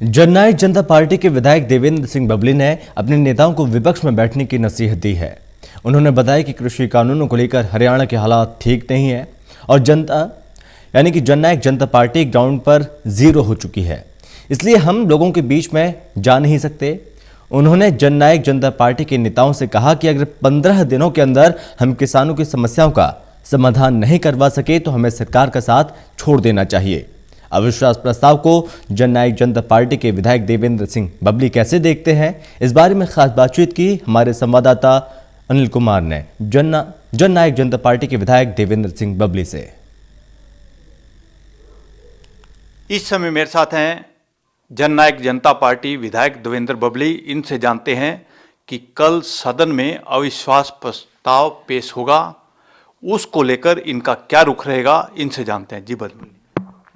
जननायक जनता party के विधायक देवेंद्र सिंह बबली ने अपने नेताओं को विपक्ष में बैठने की नसीहत दी है। उन्होंने बताया कि कृषि कानूनों को लेकर हरियाणा के हालात ठीक नहीं है और जनता यानी कि जननायक जनता पार्टी ग्राउंड पर जीरो हो चुकी है, इसलिए हम लोगों के बीच में जा नहीं सकते। उन्होंने जननायक जनता पार्टी के नेताओं से कहा कि अगर 15 दिनों के अंदर हम किसानों की समस्याओं का समाधान नहीं करवा सके तो हमें सरकार का साथ छोड़ देना चाहिए। अविश्वास प्रस्ताव को जननायक जनता पार्टी के विधायक देवेंद्र सिंह बबली कैसे देखते हैं, इस बारे में खास बातचीत की हमारे संवाददाता अनिल कुमार ने जननायक जनता पार्टी के विधायक देवेंद्र सिंह बबली से। इस समय मेरे साथ हैं जननायक जनता पार्टी विधायक देवेंद्र बबली। इनसे जानते हैं कि कल सदन में अविश्वास प्रस्ताव पेश होगा, उसको लेकर इनका क्या रुख रहेगा, इनसे जानते हैं। जी बबली।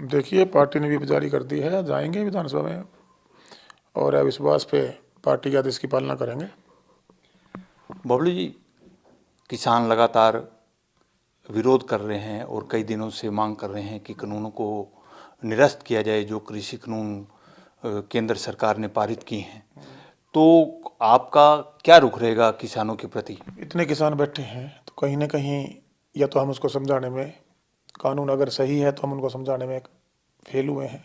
देखिए, पार्टी ने भी जारी कर दी है, जाएंगे विधानसभा में और अविश्वास पे पार्टी के आदेश की पालना करेंगे। बबली जी, किसान लगातार विरोध कर रहे हैं और कई दिनों से मांग कर रहे हैं कि कानूनों को निरस्त किया जाए, जो कृषि कानून केंद्र सरकार ने पारित की हैं। तो आपका क्या रुख रहेगा किसानों के प्रति? इतने किसान बैठे हैं तो कहीं ना कहीं या तो हम उसको समझाने में, कानून अगर सही है तो हम उनको समझाने में फेल हुए हैं,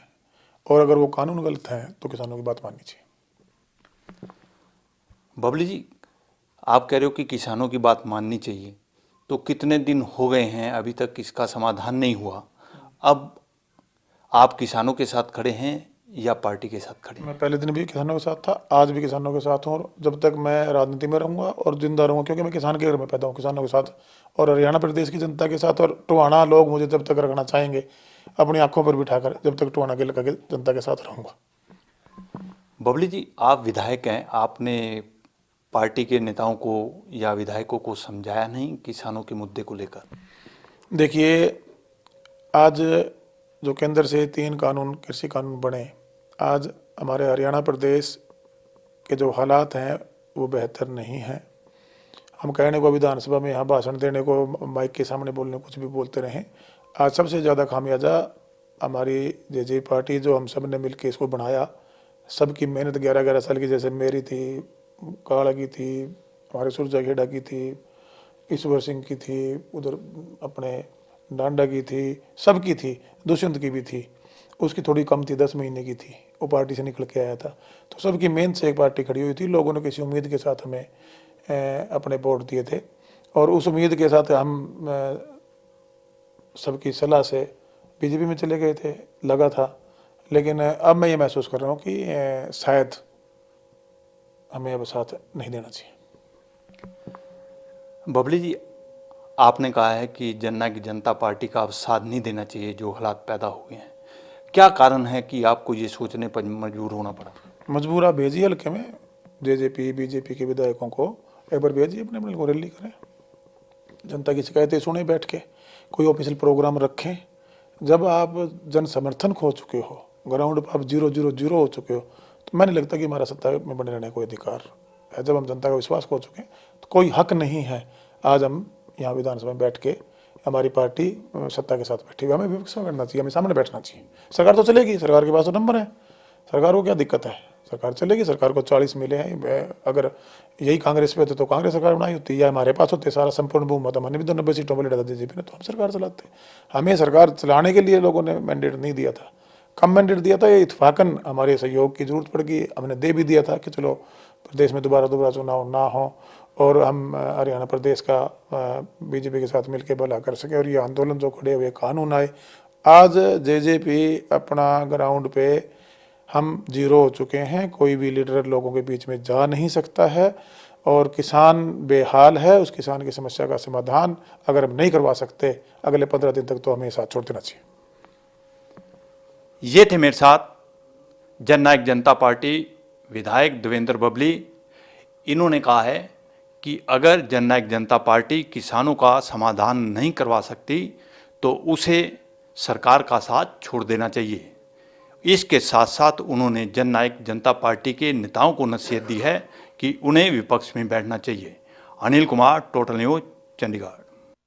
और अगर वो कानून गलत है तो किसानों की बात माननी चाहिए। बबली जी, आप कह रहे हो कि किसानों की बात माननी चाहिए, तो कितने दिन हो गए हैं अभी तक इसका समाधान नहीं हुआ? अब आप किसानों के साथ खड़े हैं या पार्टी के साथ खड़े हैं? मैं पहले दिन भी किसानों के साथ था, आज भी किसानों के साथ हूँ, और जब तक मैं राजनीति में रहूँगा और जिंदा रहूँगा, क्योंकि मैं किसान के घर में पैदा हूँ, किसानों के साथ और हरियाणा प्रदेश की जनता के साथ। और टोहाना लोग मुझे जब तक रखना चाहेंगे अपनी आंखों पर बिठाकर, जब तक टोहाना के इलाके की जनता के साथ रहूँगा। बबली जी, आप विधायक हैं, आपने पार्टी के नेताओं को या विधायकों को समझाया नहीं किसानों के मुद्दे को लेकर? देखिए, आज जो केंद्र से 3 कानून कृषि कानून बने, आज हमारे हरियाणा प्रदेश के जो हालात हैं वो बेहतर नहीं हैं। हम कहने को विधानसभा में, यहाँ भाषण देने को, माइक के सामने बोलने कुछ भी बोलते रहें। आज सबसे ज़्यादा खामियाजा हमारी जे पार्टी, जो हम सब ने मिलकर इसको बनाया, सबकी मेहनत 11-11 साल की, जैसे मेरी थी, काला की थी, हमारे सुरजा खेड़ा की थी, ईश्वर सिंह की थी, उधर अपने डांडा की थी, सबकी थी, दुष्यंत की भी थी, उसकी थोड़ी कम थी, 10 महीने की थी, वो पार्टी से निकल के आया था। तो सबकी मेहनत से एक पार्टी खड़ी हुई थी। लोगों ने किसी उम्मीद के साथ हमें अपने वोट दिए थे, और उस उम्मीद के साथ हम सबकी सलाह से बीजेपी में चले गए थे, लगा था। लेकिन अब मैं ये महसूस कर रहा हूँ कि शायद हमें अब साथ नहीं देना चाहिए। बबली जी, आपने कहा है कि जननायक जनता पार्टी का अब साथ नहीं देना चाहिए, जो हालात पैदा हुए हैं। क्या कारण है कि आपको ये सोचने पर मजबूर होना पड़ा? मजबूर आप भेजिए हल्के में, जेजेपी बीजेपी के विधायकों को एक बार भेजिए, अपने अपने को रैली करें, जनता की शिकायतें सुने, बैठ के कोई ऑफिशियल प्रोग्राम रखें। जब आप जन समर्थन खो चुके हो, ग्राउंड पर आप 0-0-0 हो चुके हो, तो मैंने लगता कि हमारा सत्ता में बने रहने का कोई अधिकार है। जब हम जनता का विश्वास खो चुके हैं तो कोई हक नहीं है आज हम यहाँ विधानसभा में बैठ के, हमारी पार्टी सत्ता के साथ बैठी हुई, हमें विपक्ष में बैठना चाहिए, हमें सामने बैठना चाहिए। सरकार तो चलेगी, सरकार के पास तो नंबर है, सरकार को क्या दिक्कत है, सरकार चलेगी। सरकार को 40 मिले हैं, अगर यही कांग्रेस पे होते तो कांग्रेस सरकार बनाई होती, या हमारे पास होते सारा संपूर्ण बहुमत, हमने भी तो 90 सीटों पर लड़ा था बीजेपी ने, तो हम सरकार चलाते। हमें सरकार चलाने के लिए लोगों ने मैंडेट नहीं दिया था, कम मैंडेट दिया था। ये इत्फाकन हमारे सहयोग की जरूरत पड़ गई, हमने दे भी दिया था कि चलो प्रदेश में दोबारा चुनाव ना हो और हम हरियाणा प्रदेश का बीजेपी के साथ मिलकर भला कर सके, और ये आंदोलन जो खड़े हुए कानून आए। आज जेजेपी अपना ग्राउंड पे हम 0 हो चुके हैं, कोई भी लीडर लोगों के बीच में जा नहीं सकता है, और किसान बेहाल है। उस किसान की समस्या का समाधान अगर हम नहीं करवा सकते अगले 15 दिन तक, तो हमें साथ छोड़ देना चाहिए। ये थे मेरे साथ जननायक जनता पार्टी विधायक देवेंद्र बबली। इन्होंने कहा है कि अगर जननायक जनता पार्टी किसानों का समाधान नहीं करवा सकती तो उसे सरकार का साथ छोड़ देना चाहिए। इसके साथ साथ उन्होंने जननायक जनता पार्टी के नेताओं को नसीहत दी है कि उन्हें विपक्ष में बैठना चाहिए। Anil Kumar, total news, Chandigarh.